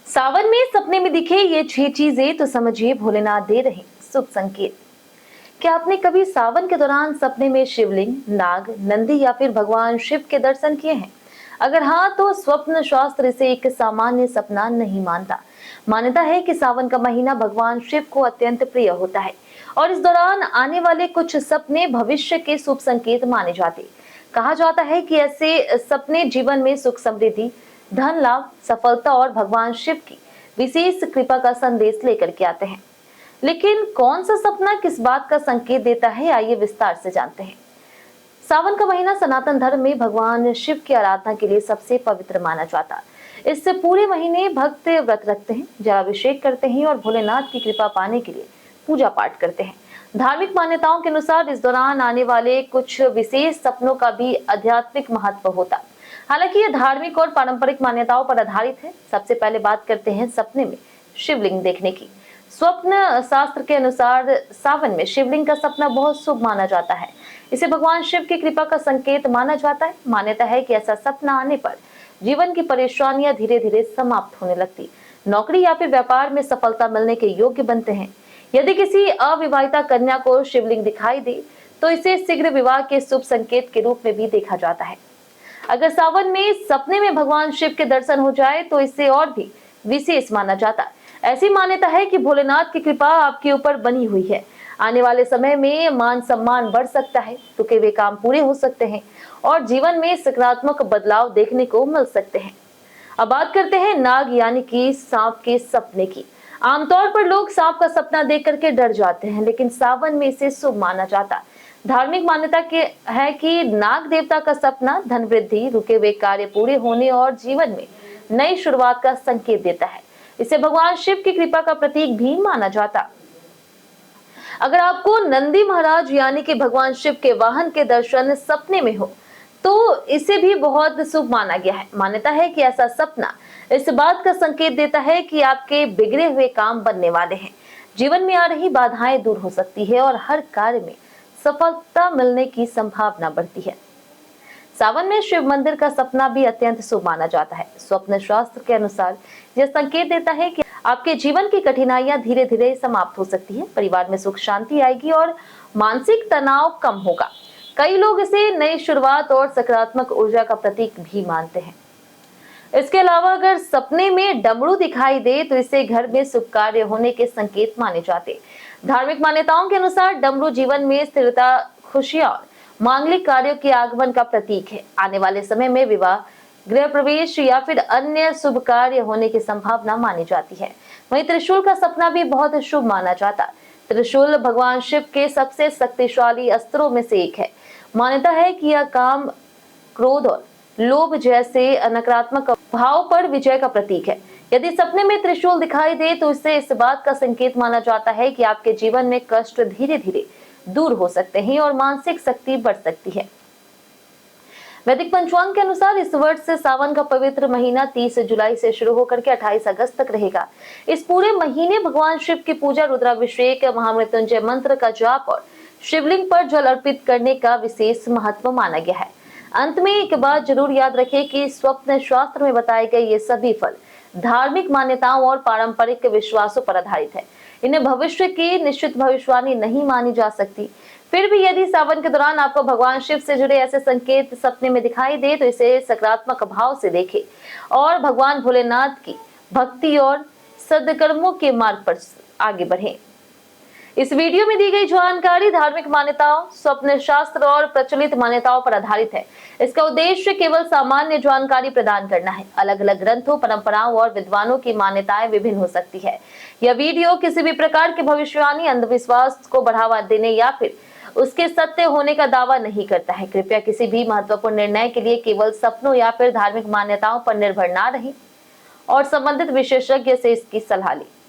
सावन में सपने में दिखे ये 6 चीजें तो समझिए भोलेनाथ दे रहे शुभ संकेत। क्या आपने कभी सावन के दौरान सपने में शिवलिंग, नाग, नंदी या फिर भगवान शिव के दर्शन किए हैं? अगर हाँ, तो स्वप्न शास्त्र इसे एक सामान्य सपना नहीं मानता। मान्यता है कि सावन का महीना भगवान शिव को अत्यंत प्रिय होता है और इस दौरान आने वाले कुछ सपने भविष्य के शुभ संकेत माने जाते। कहा जाता है कि ऐसे सपने जीवन में सुख समृद्धि, धन लाभ, सफलता और भगवान शिव की विशेष कृपा का संदेश लेकर के आते हैं। लेकिन कौन सा सपना किस बात का संकेत देता है, आइए विस्तार से जानते हैं। सावन का महीना सनातन धर्म में भगवान शिव की आराधना के लिए सबसे पवित्र माना जाता है। इससे पूरे महीने भक्त व्रत रखते हैं, जलाभिषेक करते हैं और भोलेनाथ की कृपा पाने के लिए पूजा पाठ करते हैं। धार्मिक मान्यताओं के अनुसार इस दौरान आने वाले कुछ विशेष सपनों का भी आध्यात्मिक महत्व होता है। हालांकि ये धार्मिक और पारंपरिक मान्यताओं पर आधारित है। सबसे पहले बात करते हैं सपने में शिवलिंग देखने की। स्वप्न शास्त्र के अनुसार सावन में शिवलिंग का सपना बहुत शुभ माना जाता है। इसे भगवान शिव की कृपा का संकेत माना जाता है। मान्यता है कि ऐसा सपना आने पर जीवन की परेशानियां धीरे धीरे समाप्त होने लगती, नौकरी या फिर व्यापार में सफलता मिलने के योग्य बनते हैं। यदि किसी अविवाहिता कन्या को शिवलिंग दिखाई दे तो इसे शीघ्र विवाह के शुभ संकेत के रूप में भी देखा जाता है। अगर सावन में सपने में भगवान शिव के दर्शन हो जाए तो इसे और भी विशेष माना जाता है। ऐसी मान्यता है कि भोलेनाथ की कृपा आपके ऊपर बनी हुई है। आने वाले समय में मान सम्मान बढ़ सकता है, रुके हुए काम पूरे हो सकते हैं और जीवन में सकारात्मक बदलाव देखने को मिल सकते हैं। अब बात करते हैं नाग यानी कि सांप के सपने की। आमतौर पर लोग सांप का सपना देख करके डर जाते हैं, लेकिन सावन में इसे शुभ माना जाता है। धार्मिक मान्यता के है कि नाग देवता का सपना धन वृद्धि, रुके हुए कार्य पूरे होने और जीवन में नई शुरुआत का संकेत देता है। इसे भगवान शिव की कृपा का प्रतीक भी माना जाता। अगर आपको नंदी महाराज यानी कि भगवान शिव के वाहन के दर्शन सपने में हो तो इसे भी बहुत शुभ माना गया है। मान्यता है कि ऐसा सपना इस बात का संकेत देता है कि आपके बिगड़े हुए काम बनने वाले हैं, जीवन में आ रही बाधाएं दूर हो सकती है और हर कार्य में सफलता मिलने की संभावना बढ़ती है। सावन में शिव मंदिर का सपना भी अत्यंत शुभ माना जाता है। स्वप्न शास्त्र के अनुसार यह संकेत देता है कि आपके जीवन की कठिनाइयां धीरे धीरे समाप्त हो सकती है, परिवार में सुख शांति आएगी और मानसिक तनाव कम होगा। कई लोग इसे नई शुरुआत और सकारात्मक ऊर्जा का प्रतीक भी मानते हैं। इसके अलावा अगर सपने में डमरू दिखाई दे तो इसे घर में शुभ कार्य होने के संकेत माने जाते। धार्मिक मान्यताओं के अनुसार डमरू जीवन में स्थिरता, खुशियां और मांगलिक कार्यों के आगमन का प्रतीक है। आने वाले समय में विवाह, गृह प्रवेश या फिर अन्य शुभ कार्य होने की संभावना मानी जाती है। वहीं त्रिशूल का सपना भी बहुत शुभ माना जाता। त्रिशूल भगवान शिव के सबसे शक्तिशाली अस्त्रों में से एक है। मान्यता है कि यह काम, क्रोध और लोभ जैसे नकारात्मक भाव पर विजय का प्रतीक है। यदि सपने में त्रिशूल दिखाई दे तो इससे इस बात का संकेत माना जाता है कि आपके जीवन में कष्ट धीरे धीरे दूर हो सकते हैं और मानसिक शक्ति बढ़ सकती है। वैदिक पंचांग के अनुसार इस वर्ष से सावन का पवित्र महीना 30 जुलाई से शुरू होकर के 28 अगस्त तक रहेगा। इस पूरे महीने भगवान शिव की पूजा, रुद्राभिषेक, महामृत्युंजय मंत्र का जाप और शिवलिंग पर जल अर्पित करने का विशेष महत्व माना गया है। अंत में एक बात जरूर याद रखें कि स्वप्न शास्त्र में बताए गए ये सभी फल धार्मिक मान्यताओं और पारंपरिक विश्वासों पर आधारित है। इन्हें भविष्य की निश्चित भविष्यवाणी नहीं मानी जा सकती। फिर भी यदि सावन के दौरान आपको भगवान शिव से जुड़े ऐसे संकेत सपने में दिखाई दे तो इसे सकारात्मक भाव से देखें और भगवान भोलेनाथ की भक्ति और सद्कर्मों के मार्ग पर आगे बढ़ें। इस वीडियो में दी गई जानकारी धार्मिक मान्यताओं, स्वप्न शास्त्र और प्रचलित मान्यताओं पर आधारित है। इसका उद्देश्य केवल सामान्य जानकारी प्रदान करना है। अलग अलग ग्रंथों, परंपराओं और विद्वानों की मान्यताएं विभिन्न हो सकती है। यह वीडियो किसी भी प्रकार की भविष्यवाणी, अंधविश्वास को बढ़ावा देने या फिर उसके सत्य होने का दावा नहीं करता है। कृपया किसी भी महत्वपूर्ण निर्णय के लिए केवल सपनों या फिर धार्मिक मान्यताओं पर निर्भर न रहें और संबंधित विशेषज्ञ से इसकी सलाह लें।